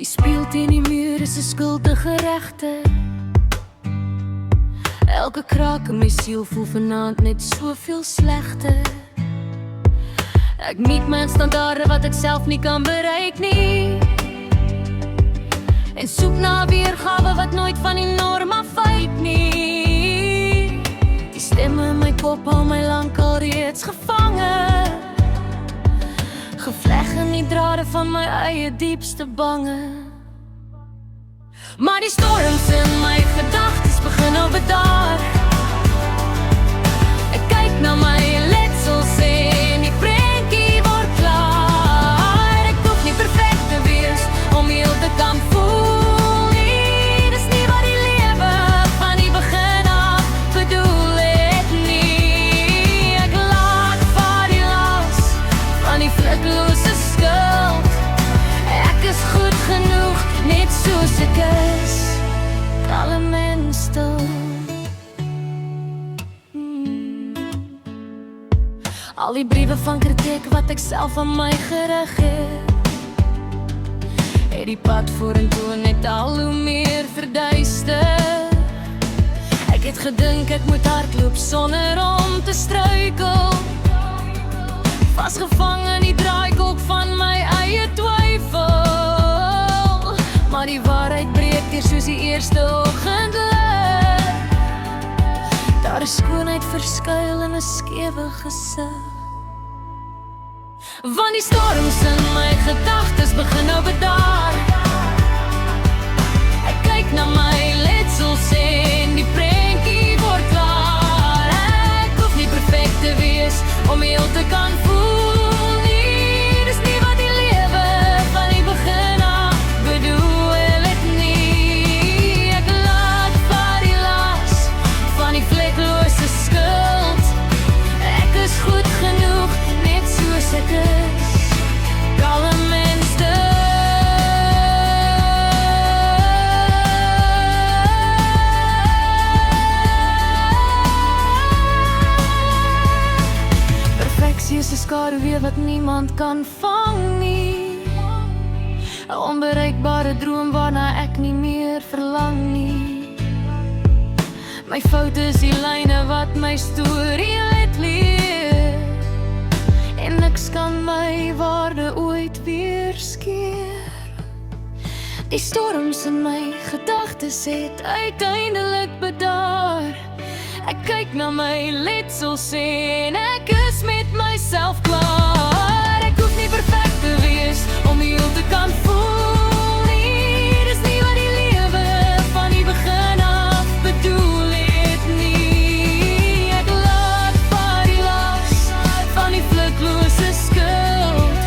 spieël teen die muur is 'n skuldige regter. Elke kraak in my siel voel vanaand net soveel slegter. Ek meet my standaarde wat ek self nie kan bereik nie, en soek na 'n weergawe wat nooit van die norm afwyk nie. Die stemme in my kop hou my lankal reeds gevange, gevleg in die drade van my eie diepste bange. Maar die storms in my gedagtes begin nou bedaar. Ek kyk na my letsels en die prentjie word klaar. Ek hoef nie perfek te wees om heel te kan voel nie. Dis nie wat die lewe van die begin af bedoel het nie. Ek laat vaar die las van die vlekkelose skuld. Ek is goed genoeg, net soos ek is, kalm en stil. Al die briewe van kritiek wat ek self aan my gerig het die pad vorentoe net al hoe meer verduister. Ek het gedink ek moet hardloop sonder om te struikel, vasgevang in die draaikolk van my eie twyfel. Maar die waarheid breek deur soos die eerste oggendlig. Daar is skoonheid verskuil in 'n skewe gesig. Want die storms in my gedagtes begin nou bedaar. Ek kyk na my letsels en die prentjie word klaar. Ek hoef nie perfek te wees om heel te kan voel nie. Dis nie wat die lewe van die begin af bedoel het nie. Ek laat vaar die las van die vlekkelose skuld. Ek is goed genoeg, net soos ek is, kalm en stil. Perfeksie is 'n skaduwee wat niemand kan vang nie, 'n onbereikbare droom waarna ek nie meer verlang nie. My fout is die lyne wat my storie laat leer, en niks kan my waarde ooit weer skeer. Die storms in my gedagtes het uiteindelik bedaar. Ek kyk na my letsels en ek is met myself klaar. Ek hoef nie perfek te wees om heel te kan voel nie. Dis nie wat die lewe van die begin af bedoel het nie. Ek laat vaar die las van die vlekkelose skuld.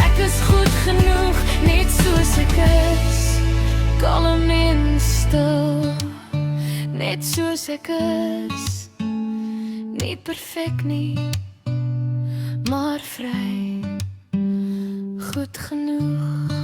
Ek is goed genoeg, net soos ek is, kalm en stil. Net soos ek is, nie perfek nie, maar vry, goed genoeg.